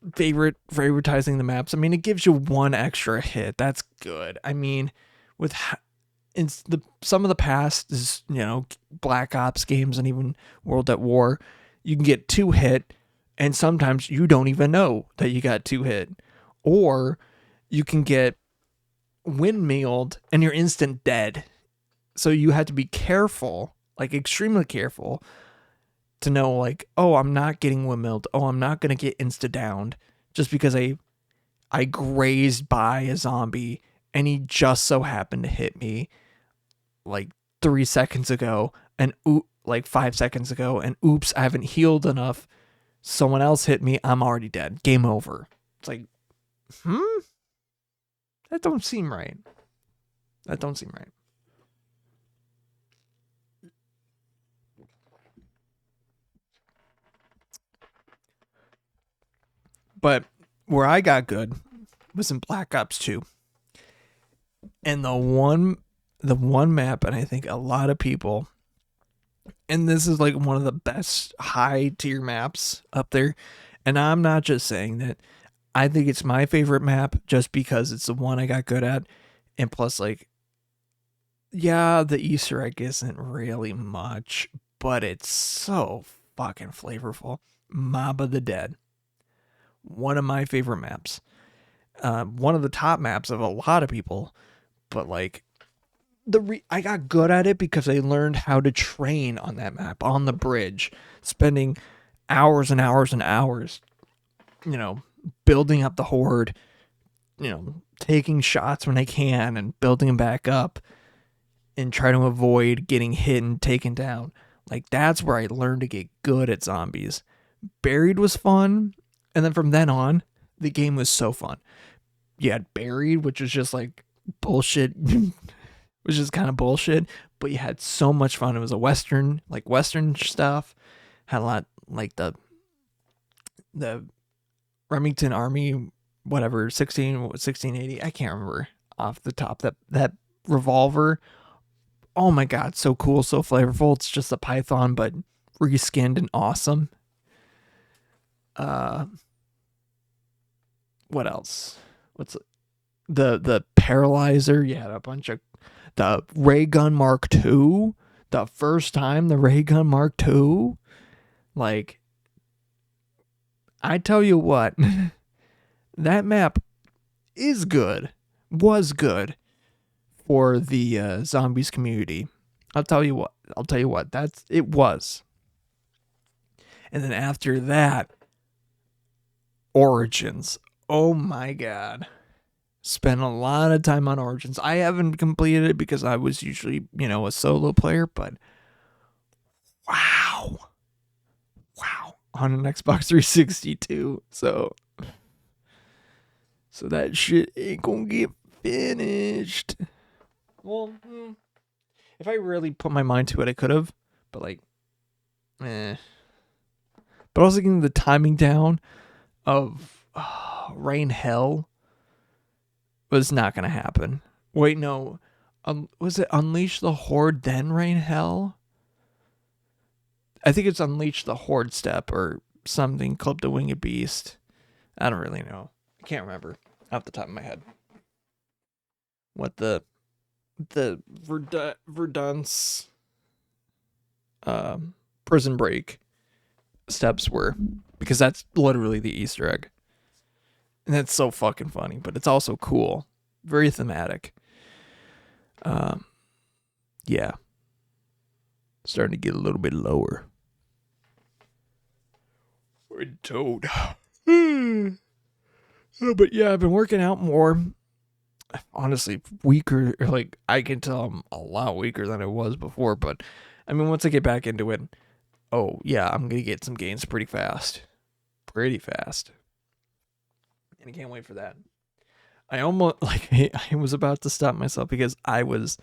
favoritizing the maps. I mean, it gives you one extra hit. That's good. I mean, with some of the past is, Black Ops games and even World at War, you can get 2 hit, and sometimes you don't even know that you got 2 hit. Or you can get windmilled and you're instant dead. So you have to be careful, like extremely careful, to know, like, oh, I'm not getting windmilled. Oh, I'm not going to get insta-downed just because I grazed by a zombie and he just so happened to hit me like 3 seconds ago and like 5 seconds ago, and oops, I haven't healed enough. Someone else hit me. I'm already dead. Game over. It's like, that don't seem right. That don't seem right. But where I got good was in Black Ops 2. And the one map, and I think a lot of people, and this is like one of the best high tier maps up there. And I'm not just saying that. I think it's my favorite map just because it's the one I got good at. And plus, like, yeah, the Easter egg isn't really much, but it's so fucking flavorful. Mob of the Dead. One of my favorite maps. One of the top maps of a lot of people. But, like, I got good at it because I learned how to train on that map, on the bridge, spending hours and hours and hours, building up the horde, taking shots when I can and building them back up and trying to avoid getting hit and taken down. Like, that's where I learned to get good at zombies. Buried was fun, and then from then on, the game was so fun. You had Buried, which was just like bullshit, which is kind of bullshit, but you had so much fun. It was a Western stuff. Had a lot, like the Remington Army, whatever, 1680. I can't remember off the top. That revolver. Oh my God, so cool, so flavorful. It's just a Python, but reskinned and awesome. What else? What's the Paralyzer? You had a bunch of the Ray Gun Mark II. The first time the Ray Gun Mark II, like, I tell you what, that map is good, was good for the zombies community. I'll tell you what, it was. And then after that, Origins. Oh my God. Spent a lot of time on Origins. I haven't completed it because I was usually, a solo player, but wow. On an Xbox 360 too. So that shit ain't gonna get finished. Well, if I really put my mind to it, I could have, but like, But also getting the timing down of Rain Hell was not gonna happen. Wait, no. Was it Unleash the Horde then Rain Hell? I think it's Unleash the Horde step or something. Club the Winged Beast. I don't really know. I can't remember off the top of my head what the Verdunce Prison Break steps were, because that's literally the Easter egg. And that's so fucking funny, but it's also cool. Very thematic. Yeah. Starting to get a little bit lower. We're toad. But yeah, I've been working out more. honestly weaker. Like, I can tell I'm a lot weaker than I was before, but I mean, once I get back into it, oh yeah, I'm gonna get some gains pretty fast. Pretty fast. And I can't wait for that. I almost like I was about to stop myself because I was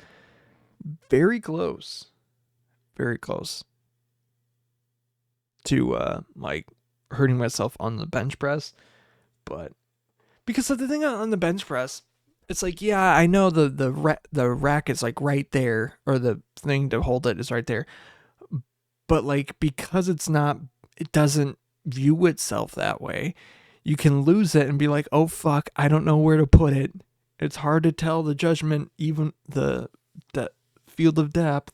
very close. Very close to like hurting myself on the bench press, but because of the thing on the bench press, it's like, yeah, I know the rack is like right there, or the thing to hold it is right there, but like because it doesn't view itself that way, you can lose it and be like, oh fuck, I don't know where to put it. It's hard to tell the judgment, even the field of depth.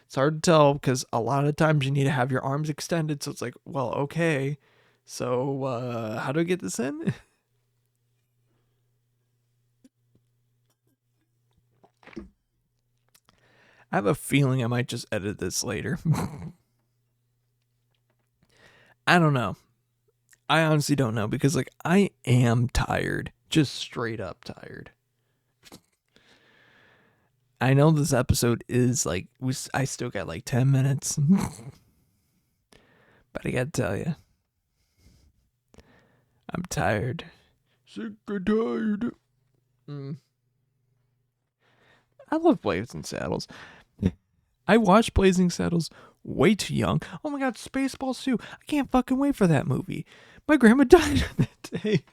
It's hard to tell because a lot of times you need to have your arms extended. So it's like, well, okay, so how do I get this in? I have a feeling I might just edit this later. I don't know. I honestly don't know because like I am tired, just straight up tired. I know this episode is like I still got like 10 minutes. But I gotta tell you, I'm tired. Sick and tired. I love Blazing Saddles. I watched Blazing Saddles way too young. Oh my god, Spaceballs 2. I can't fucking wait for that movie. My grandma died on that day.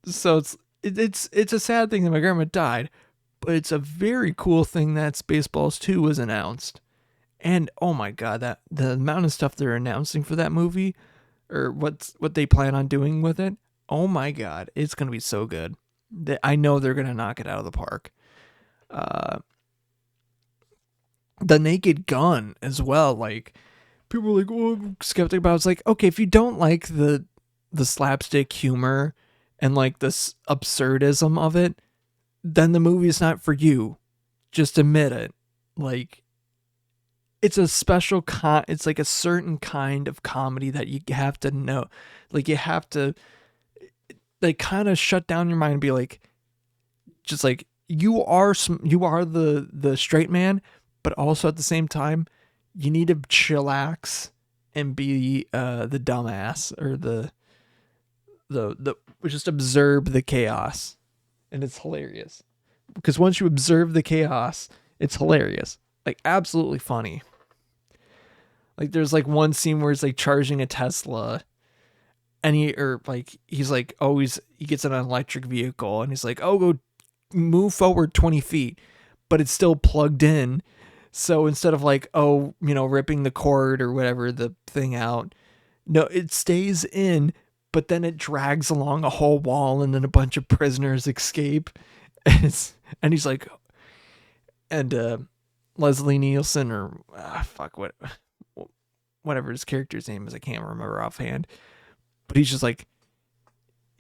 So it's a sad thing that my grandma died, but it's a very cool thing that Spaceballs 2 was announced. And oh my god, that the amount of stuff they're announcing for that movie, or what they plan on doing with it. Oh my god, it's gonna be so good. I know they're gonna knock it out of the park. The Naked Gun as well. Like, people are like, oh, I'm skeptic about it. It's like, okay, if you don't like the slapstick humor and like this absurdism of it, then the movie is not for you. Just admit it. Like, it's a special it's like a certain kind of comedy that you have to know. Like, you have to like kind of shut down your mind and be like, just like, you are the straight man, but also at the same time you need to chillax and be the dumbass, or the just observe the chaos. And it's hilarious because once you observe the chaos, it's hilarious, like absolutely funny. Like, there's like one scene where he's like charging a Tesla, and he's like, oh, he gets in an electric vehicle, and he's like, oh, go move forward 20 feet, but it's still plugged in. So instead of like, oh, ripping the cord or whatever, the thing out, no, it stays in, but then it drags along a whole wall, and then a bunch of prisoners escape. And he's like, and Leslie Nielsen, or whatever his character's name is, I can't remember offhand, but he's just like,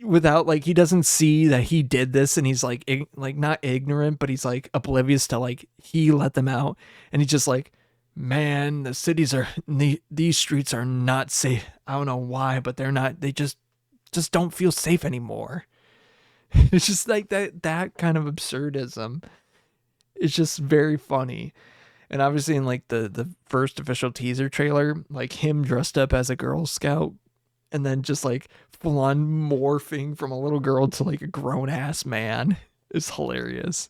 without like, he doesn't see that he did this, and he's like not ignorant, but he's like oblivious to like he let them out, and he's just like, man, these streets are not safe. I don't know why, but they're not. They just don't feel safe anymore. It's just like that kind of absurdism. It's just very funny. And obviously in like the first official teaser trailer, like him dressed up as a Girl Scout, and then just like full on morphing from a little girl to like a grown ass man is hilarious.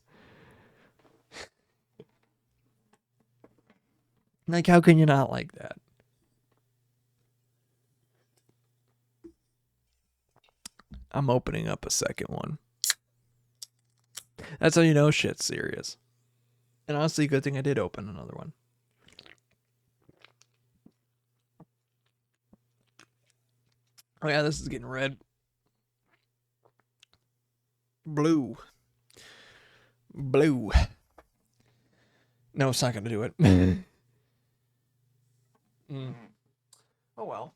Like, how can you not like that? I'm opening up a second one. That's how you know shit's serious. And honestly, good thing I did open another one. Oh yeah, this is getting red. Blue. No, it's not going to do it. Oh well.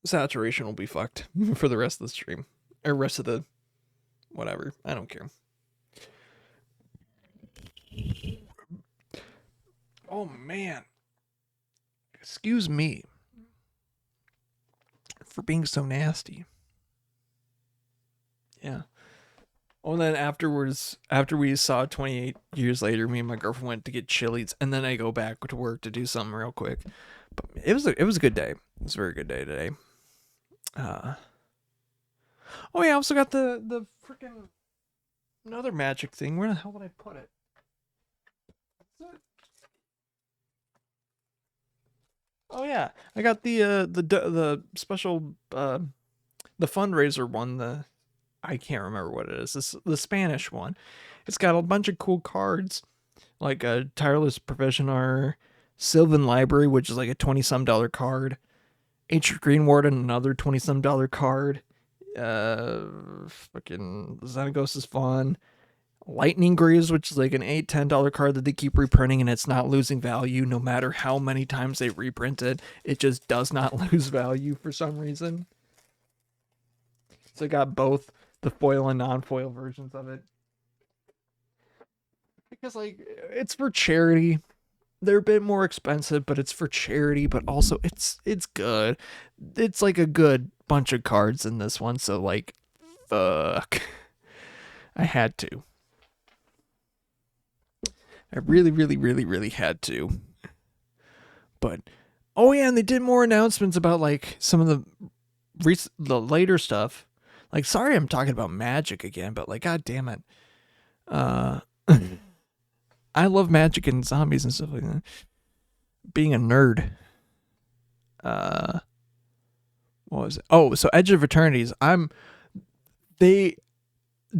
Saturation will be fucked for the rest of the stream. Or rest of the whatever. I don't care. Oh man. Excuse me for being so nasty. Yeah. Oh, and then afterwards, after we saw 28 years later, me and my girlfriend went to get Chili's, and then I go back to work to do something real quick. But it was a good day. It was a very good day today. Oh yeah, I also got the freaking another magic thing. Where the hell would I put it? Oh yeah, I got the special the fundraiser one. I can't remember what it is. The Spanish one. It's got a bunch of cool cards, like a Tireless Provisioner, Sylvan Library, which is like a $20-some card. Ancient Green Warden, another $20-some card. Fucking Xenagos is fun. Lightning Greaves, which is like an $8-10 card that they keep reprinting, and it's not losing value no matter how many times they reprint it. It just does not lose value for some reason. So I got both the foil and non-foil versions of it. Because like it's for charity. They're a bit more expensive, but it's for charity, but also it's good. It's like a good bunch of cards in this one, so like fuck. I had to. I really, really, really, really had to. But oh yeah, and they did more announcements about like some of the later stuff. Like, sorry, I'm talking about Magic again, but like, god damn it. I love Magic and zombies and stuff like that. Being a nerd. What was it? Oh, so Edge of Eternities. They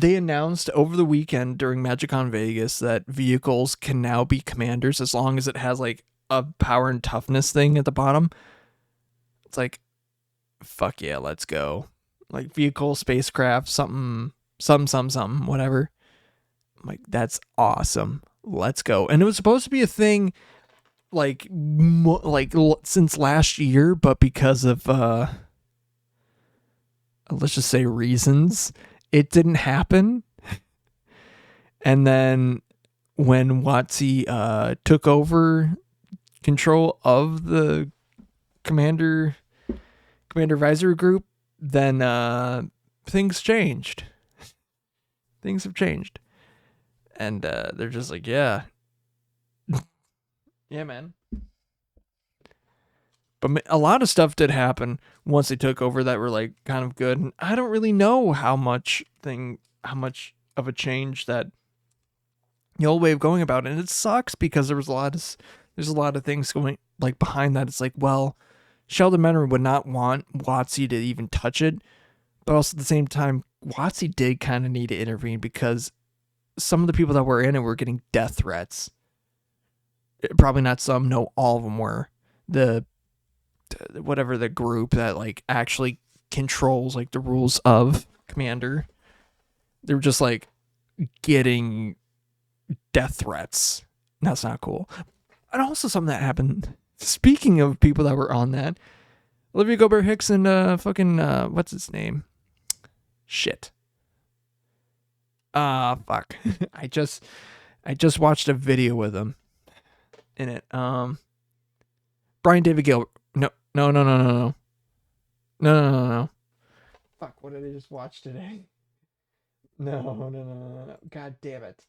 announced over the weekend during MagicCon Vegas that vehicles can now be commanders as long as it has like a power and toughness thing at the bottom. It's like, fuck yeah, let's go. Like vehicle, spacecraft, something, whatever. I'm like, that's awesome. Let's go. And it was supposed to be a thing like since last year, but because of let's just say reasons, it didn't happen. And then when WotC took over control of the commander advisory group, then things changed. Things have changed. And they're just like, yeah. Yeah, man. But a lot of stuff did happen once they took over that were like kind of good. And I don't really know how much of a change that the old way of going about it. And it sucks because there's a lot of things going like behind that. It's like, well, Sheldon Menner would not want WotC to even touch it. But also at the same time, WotC did kind of need to intervene because some of the people that were in it were getting death threats. Probably not some, no, all of them were. Whatever the group that like actually controls like the rules of Commander, they were just like getting death threats. That's not cool. And also something that happened, speaking of people that were on that, Olivia Gobert Hicks and fucking what's his name? Shit. Fuck. I just watched a video with him in it. Brian David Gill. No. Fuck, what did I just watch today? No. God damn it.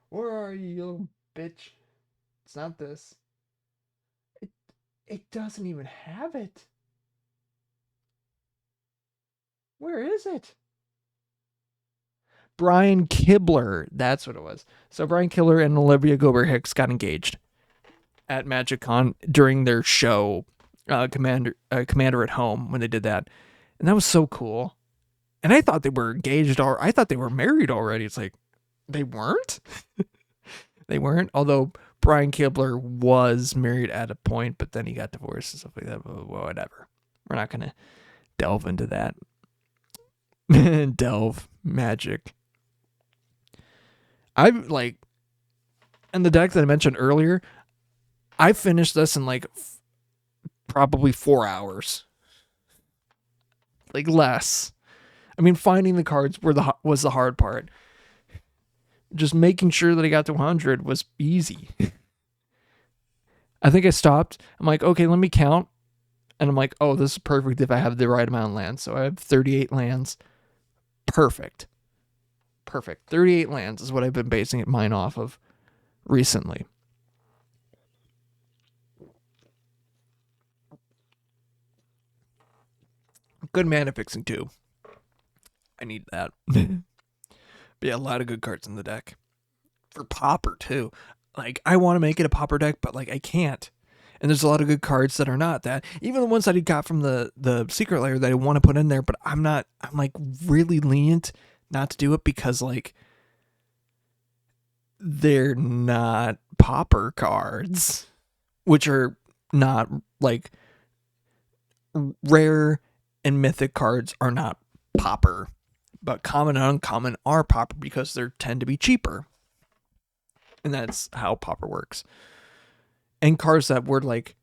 Where are you, you little bitch? It's not this. It doesn't even have it. Where is it? Brian Kibler. That's what it was. So Brian Kibler and Olivia Gobert Hicks got engaged at MagicCon during their show, Commander at Home, when they did that. And that was so cool. And I thought they were engaged, or I thought they were married already. It's like, they weren't? They weren't. Although Brian Kibler was married at a point, but then he got divorced and stuff like that. But whatever. We're not going to delve into that. Delve. Magic. I've like, and the deck that I mentioned earlier, I finished this in like probably 4 hours. Like less. I mean, finding the cards was the hard part. Just making sure that I got to 100 was easy. I think I stopped. I'm like, okay, let me count. And I'm like, oh, this is perfect if I have the right amount of lands. So I have 38 lands. perfect. 38 lands is what I've been basing mine off of recently. Good mana fixing too. I need that. But yeah, a lot of good cards in the deck. For Pauper too. Like, I want to make it a Pauper deck, but like I can't. And there's a lot of good cards that are not that. Even the ones that he got from the secret layer that I want to put in there, but I'm like really lenient not to do it because like they're not Pauper cards, which are not like rare and mythic cards are not Pauper, but common and uncommon are Pauper because they tend to be cheaper. And that's how Pauper works. And cards that were like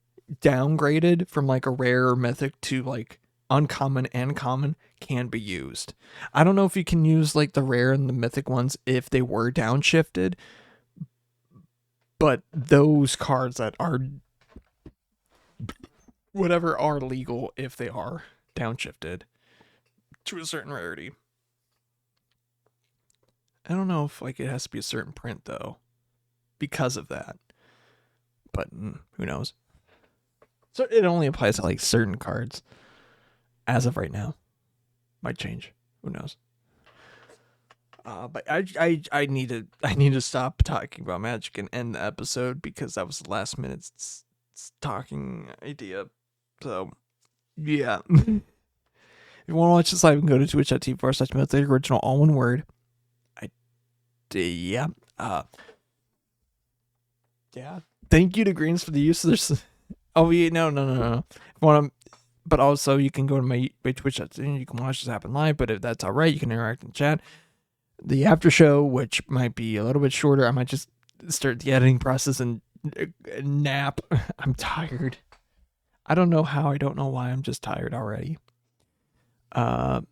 downgraded from like a rare or mythic to like uncommon and common can be used. I don't know if you can use like the rare and the mythic ones if they were downshifted, but those cards that are whatever are legal if they are downshifted to a certain rarity. I don't know if like it has to be a certain print though because of that, but who knows. So it only applies to like certain cards as of right now. Might change. Who knows? But I need to stop talking about Magic and end the episode because that was the last minute talking idea. So yeah. If you want to watch this live, you can go to twitch.tv/Mythlight original, all one word. Yeah. Yeah. Thank you to Greens for the use of this. Oh yeah, no. But also you can go to my Twitch and you can watch this happen live. But if that's all right, you can interact in chat. The after show, which might be a little bit shorter, I might just start the editing process and nap. I'm tired. I don't know how. I don't know why. I'm just tired already. Like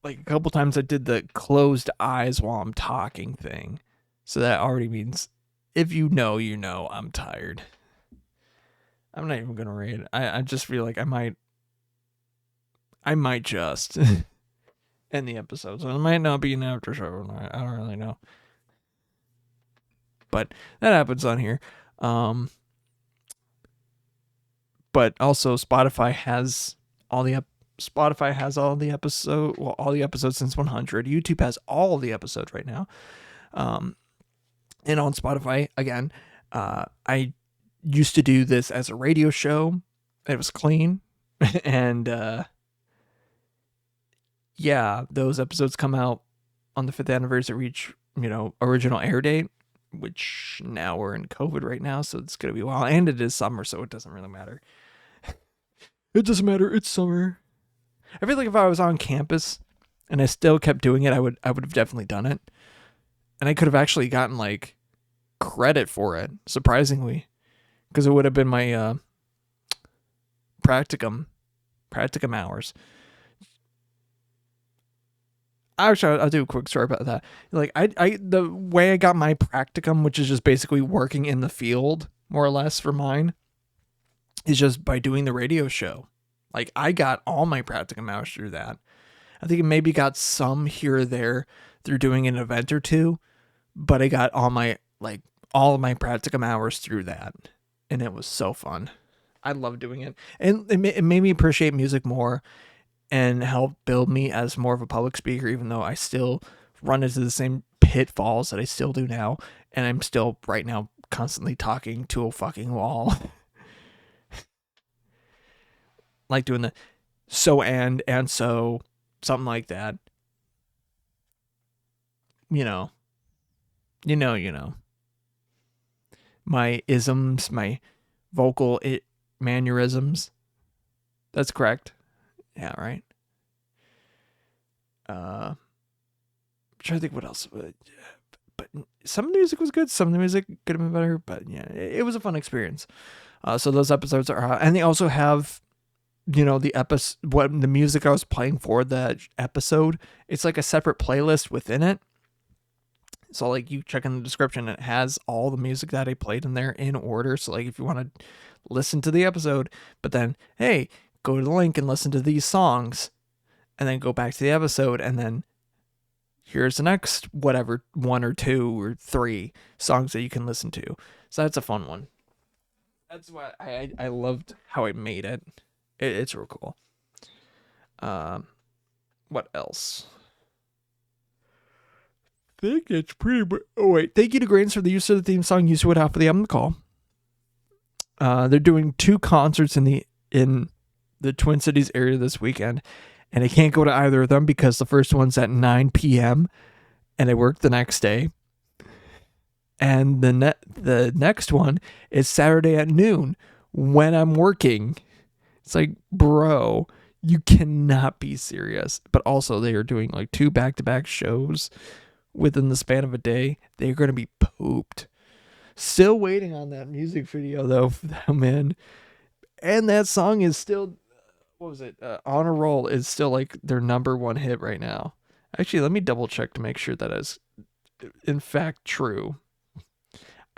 a couple times I did the closed eyes while I'm talking thing. So that already means if you know, I'm tired. I'm not even going to read. I just feel like I might just end the episode. So it might not be an after show. I don't really know. But that happens on here. But also Spotify has all the episodes. Well, all the episodes since 100. YouTube has all the episodes right now. And on Spotify, again, I used to do this as a radio show. It was clean. And yeah, those episodes come out on the 5th anniversary each, original air date, which now we're in COVID right now, so it's going to be a while. And it is summer, so it doesn't really matter. It doesn't matter. It's summer. I feel like if I was on campus and I still kept doing it, I would have definitely done it. And I could have actually gotten like credit for it, surprisingly, because it would have been my practicum hours. Actually, I'll do a quick story about that. Like the way I got my practicum, which is just basically working in the field, more or less for mine, is just by doing the radio show. Like I got all my practicum hours through that. I think it maybe got some here or there through doing an event or two, but I got all of my practicum hours through that, and it was so fun. I love doing it, and it made me appreciate music more and help build me as more of a public speaker, even though I still run into the same pitfalls that I still do now, and I'm still right now constantly talking to a fucking wall. Like doing the so and so, something like that. You know. My isms, my vocal mannerisms. That's correct. Yeah, right. I'm trying to think what else. But some of the music was good. Some of the music could have been better. But yeah, it was a fun experience. So those episodes are out. And they also have, the music I was playing for that episode. It's like a separate playlist within it. So like you check in the description, it has all the music that I played in there in order. So like if you want to listen to the episode, but then, hey, go to the link and listen to these songs. and then go back to the episode, and then here's the next whatever 1 or 2 or 3 songs that you can listen to. So that's a fun one. That's why I loved how I made it. It's real cool. What else? I think it's pretty. Oh wait! Thank you to Grains for the use of the theme song. You would have for the album call. They're doing 2 concerts in the Twin Cities area this weekend, and I can't go to either of them because the first one's at 9 p.m. and I work the next day, and the next one is Saturday at noon when I'm working. It's like, bro, you cannot be serious. But also, they are doing like 2 back-to-back shows within the span of a day. They're going to be pooped. Still waiting on that music video, though, for them, man. And that song is still, what was it? On a Roll is still like their #1 hit right now. Actually, let me double check to make sure that is, in fact, true.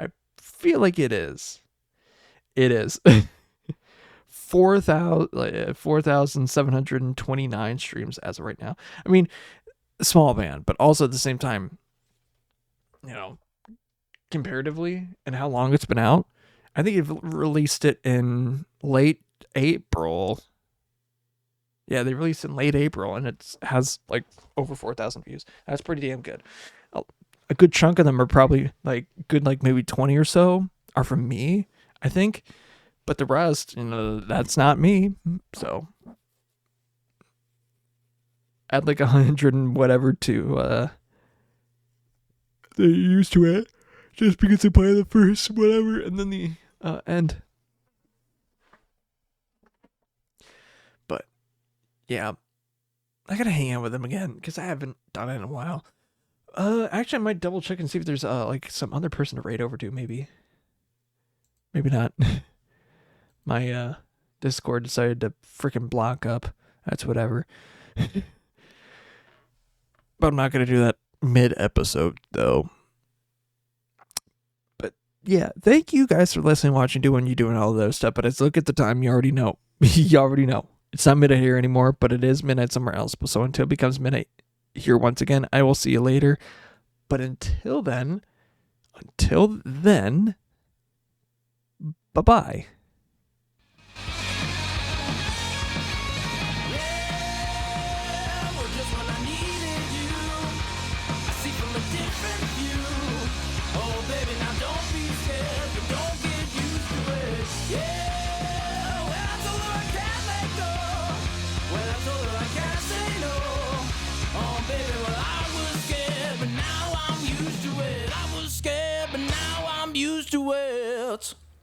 I feel like it is. It is. 4,729 streams as of right now. I mean, small band, but also at the same time, you know, comparatively and how long it's been out, I think they've released it in late April. Yeah, they released it in late April, and it has like over 4,000 views. That's pretty damn good. A good chunk of them are probably like good, like maybe 20 or so are from me, I think. But the rest, that's not me. So add like 100 and whatever to they're used to it, just because they play the first whatever and then the end. But yeah, I gotta hang out with them again because I haven't done it in a while. Actually, I might double check and see if there's like some other person to raid over to. Maybe not. My Discord decided to freaking block up. That's whatever. But I'm not gonna do that mid-episode though. But yeah, thank you guys for listening, watching, doing all of those stuff. But as look at the time, you already know. You already know. It's not midnight here anymore, but it is midnight somewhere else. So until it becomes midnight here once again, I will see you later. But until then, bye-bye.